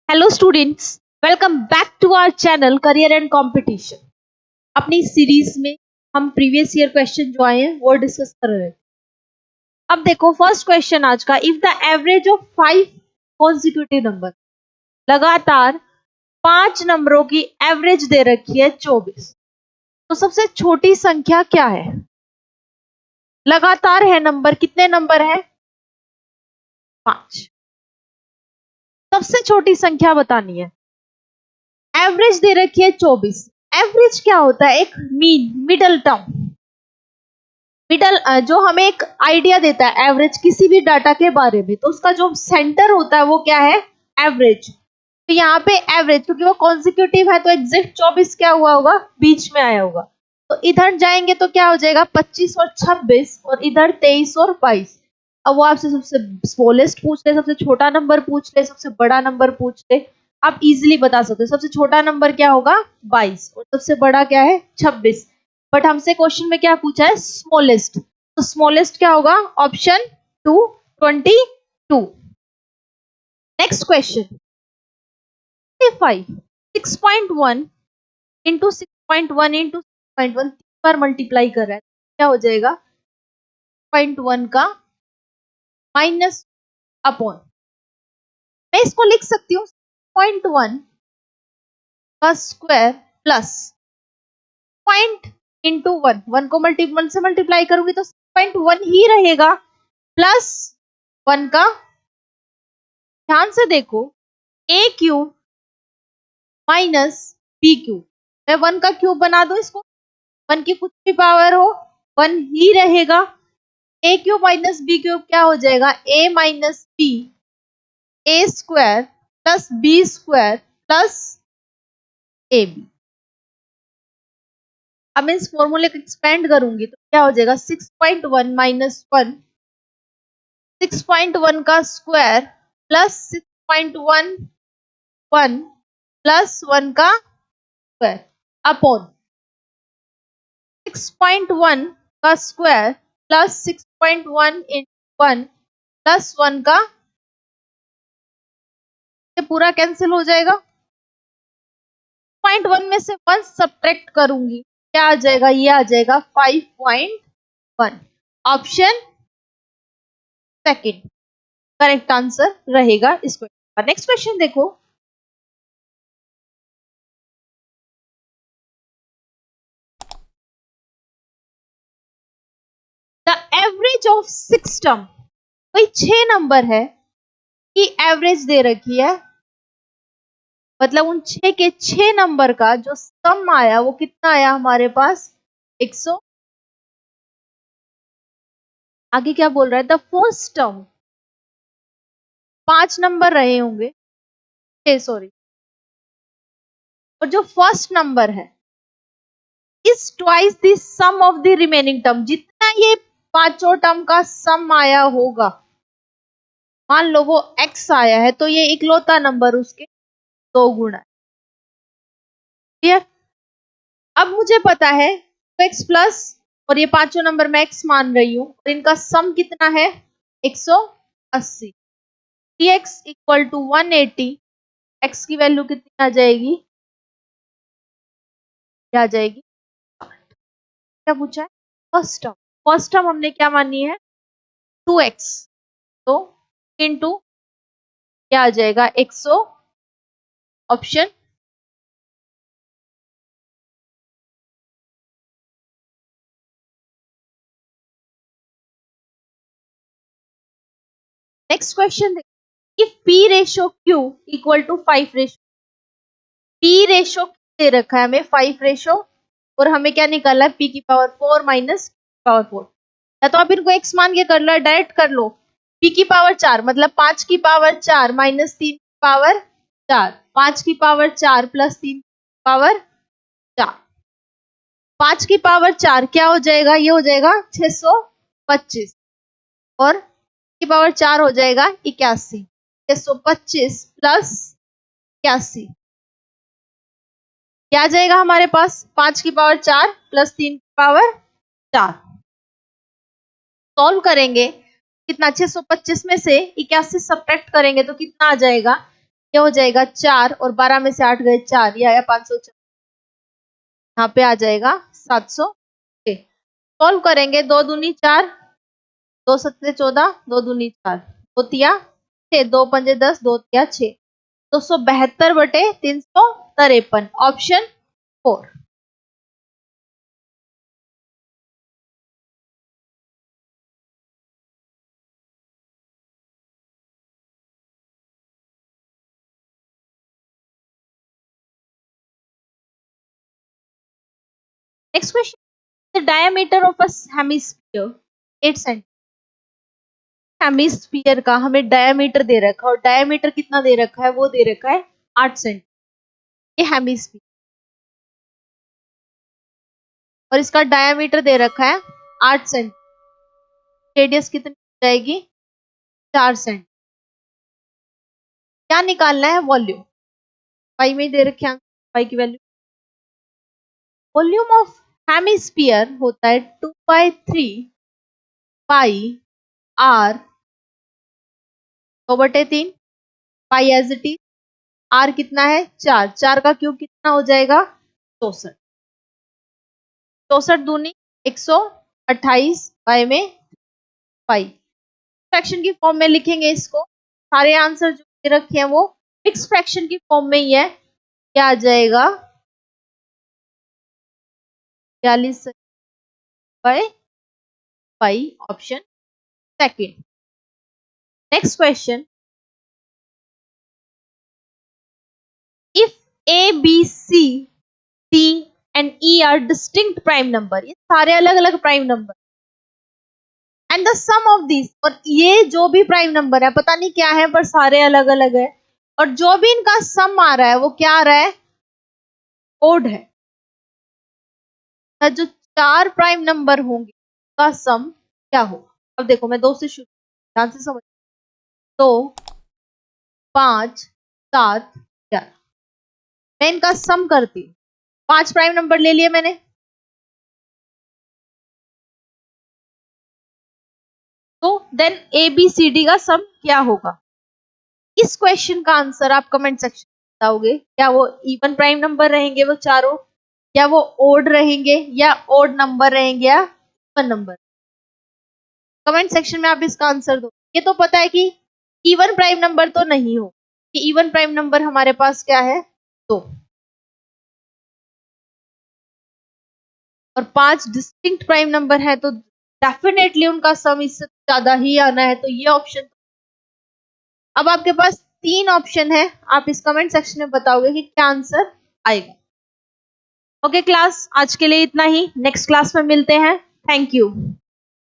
Hello students, welcome back to our channel career and competition. अपनी series में हम previous year question जो आए हैं वो डिस्कस कर रहे हैं। अब देखो फर्स्ट क्वेश्चन आज का, if the average of 5 consecutive number, लगातार 5 नंबरों की एवरेज दे रखी है 24, तो सबसे छोटी संख्या क्या है? लगातार है नंबर, कितने नंबर है? 5। सबसे छोटी संख्या बतानी है। एवरेज दे रखी है 24। एवरेज क्या होता है? एक मीन, मिडल टर्म, मिडल जो हमें एक आइडिया देता है एवरेज किसी भी डाटा के बारे में, तो उसका जो सेंटर होता है वो क्या है? एवरेज। तो यहाँ पे एवरेज, क्योंकि वो कॉन्जिक्यूटिव है तो एग्जैक्ट 24 क्या हुआ होगा? बीच में आया होगा। तो इधर जाएंगे तो क्या हो जाएगा? 25 और 26, और इधर 23 और 22। अब वो आपसे सबसे स्मॉलेस्ट पूछ ले, सबसे छोटा नंबर पूछ ले, सबसे बड़ा नंबर पूछ ले, आप इजीली बता सकते हो। सबसे छोटा नंबर क्या होगा? 22, और सबसे बड़ा क्या है? 26। बट हमसे क्वेश्चन में क्या पूछा है? स्मॉलेस्ट। तो स्मॉलेस्ट क्या होगा? Option 2, 22। Next question, 6.1 into 6.1 into 6.1 तीन बार मल्टीप्लाई कर रहा है, क्या हो जाएगा? 0.1 का माइनस अपॉन, मैं इसको लिख सकती हूँ 0.1 का स्क्वायर प्लस पॉइंट इंटू 1, 1 को 1 से मल्टीप्लाई करूंगी तो 0.1 ही रहेगा, प्लस 1 का, ध्यान से देखो, a cube minus B cube. मैं 1 का क्यूब बना दूं इसको, 1 की कुछ भी पावर हो 1 ही रहेगा। a cube minus B cube क्या हो जाएगा? a minus B, A square plus B square plus A B. अब मैं इस फॉर्मूले को एक्सपेंड करूंगी तो क्या हो जाएगा? 6.1 माइनस 1, 6.1 का स्क्वायर प्लस 6.11 प्लस 1 का स्क्वायर अपॉन 6.1 का स्क्वायर प्लस 6.1 इंटू 1 प्लस 1 का, ये पूरा कैंसिल हो जाएगा। 0.1 में से 1 सब्ट्रैक्ट करूंगी, क्या आ जाएगा? ये आ जाएगा 5.1। ऑप्शन सेकंड करेक्ट आंसर रहेगा इस क्वेश्चन का। नेक्स्ट क्वेश्चन देखो, द एवरेज ऑफ 6 टर्म, कोई 6 नंबर है की एवरेज दे रखी है, मतलब उन 6 के 6 नंबर का जो सम आया वो कितना आया हमारे पास? 100। आगे क्या बोल रहा है? द फर्स्ट टर्म, 5 नंबर रहे होंगे, 6 सॉरी, और जो फर्स्ट नंबर है is twice the sum of the remaining term. जितना ये पांचों टर्म का सम आया होगा, मान लो वो x आया है तो ये इकलौता नंबर उसके 2 गुना है। क्लियर? अब मुझे पता है x प्लस, और ये पांचों नंबर मैं x मान रही हूं, और इनका सम कितना है? 180। dx इक्वल टू 180, x की वैल्यू कितनी आ जाएगी? क्या आ जाएगी? क्या पूछा है? फर्स्ट टर्म, फर्स्ट टर्म हमने क्या मानी है? 2x, तो इनटू क्या आ जाएगा? 100। Option next question, if p ratio q equal to 5 ratio, p ratio दे रखा है हमें 5 रेशियो, और हमें क्या निकालना है? p की पावर 4 माइनस पावर 4। या तो आप इनको x मान के कर लो, डायरेक्ट कर लो। p की पावर 4 मतलब 5 की पावर 4 माइनस 3 की पावर 4, 5 की पावर 4 प्लस 3 की पावर 4, 5 की पावर 4 क्या हो जाएगा? ये हो जाएगा 625, और की पावर 4 हो जाएगा 81। 625 प्लस 81 क्या आ जाएगा हमारे पास? 5 की पावर 4 प्लस 3 की पावर 4। सॉल्व करेंगे कितना? 625 में से 81 सब्ट्रैक्ट करेंगे तो कितना आ जाएगा? ये हो जाएगा 4 और 12 में से 8 गए 4, ये आया 504, यहाँ पे आ जाएगा 700। सॉल्व करेंगे, 2 दूनी 4, 2 सत्ते 14, 2 दूनी 4, 2 तिया 6, 2 पंजे 10, 2 तिया 6, 272/353, option 4। Next question, the diameter of a hemisphere 8 centimetre. Hemisphere का हमें डायमीटर दे रखा है और डायमीटर कितना दे रखा है, वो दे रखा है 8 सेंटीमीटर। ये हेमिस्फीयर और इसका डायमीटर दे रखा है 8 सेंटीमीटर। रेडियस कितनी हो जाएगी, 4 सेंटीमीटर। क्या निकालना है, वॉल्यूम। पाई में दे रखे हैं, पाई की वैल्यू। वॉल्यूम ऑफ हेमिस्फीयर होता है 2/3 pi R 2/3 pi as it is. R कितना है, 4, 4 का क्यूब कितना हो जाएगा, 64। 64 दूनी 128 पाई में पाई। फ्रैक्शन की फॉर्म में लिखेंगे इसको। सारे आंसर जो दे रखे हैं वो मिक्स फ्रैक्शन की फॉर्म में ही है। क्या आ जाएगा, 42 by pi, option second. Next question, if A B C D and E are distinct prime number, ये सारे अलग अलग prime number, and the sum of this, और ये जो भी प्राइम नंबर है पता नहीं क्या है पर सारे अलग अलग है, और जो भी इनका सम आ रहा है वो क्या आ रहा है, ओड है। जो 4 प्राइम नंबर होंगे का सम क्या होगा। अब देखो मैं 2 से शुरू, ध्यान से समझ। 2, 5, 7, 11, मैं इनका सम करती हूँ। 5 प्राइम नंबर ले लिए मैंने, तो then A B C D का सम क्या होगा। इस क्वेश्चन का आंसर आप कमेंट सेक्शन में बताओगे। क्या वो इवन प्राइम नंबर रहेंगे वो चारों, या वो ओड रहेंगे, या ओड नंबर रहेंगे, या इवन नंबर। कमेंट सेक्शन में आप इसका आंसर दो। ये तो पता है कि इवन प्राइम नंबर तो नहीं हो, कि इवन प्राइम नंबर हमारे पास क्या है, 2, और 5 डिस्टिंक्ट प्राइम नंबर है, तो डेफिनेटली उनका सम इससे ज्यादा ही आना है, तो ये ऑप्शन। अब आपके पास 3 ऑप्शन है, आप इस कमेंट सेक्शन में बताओगे कि क्या आंसर आएगा। ओके क्लास, आज के लिए इतना ही, नेक्स्ट क्लास में मिलते हैं। Thank you.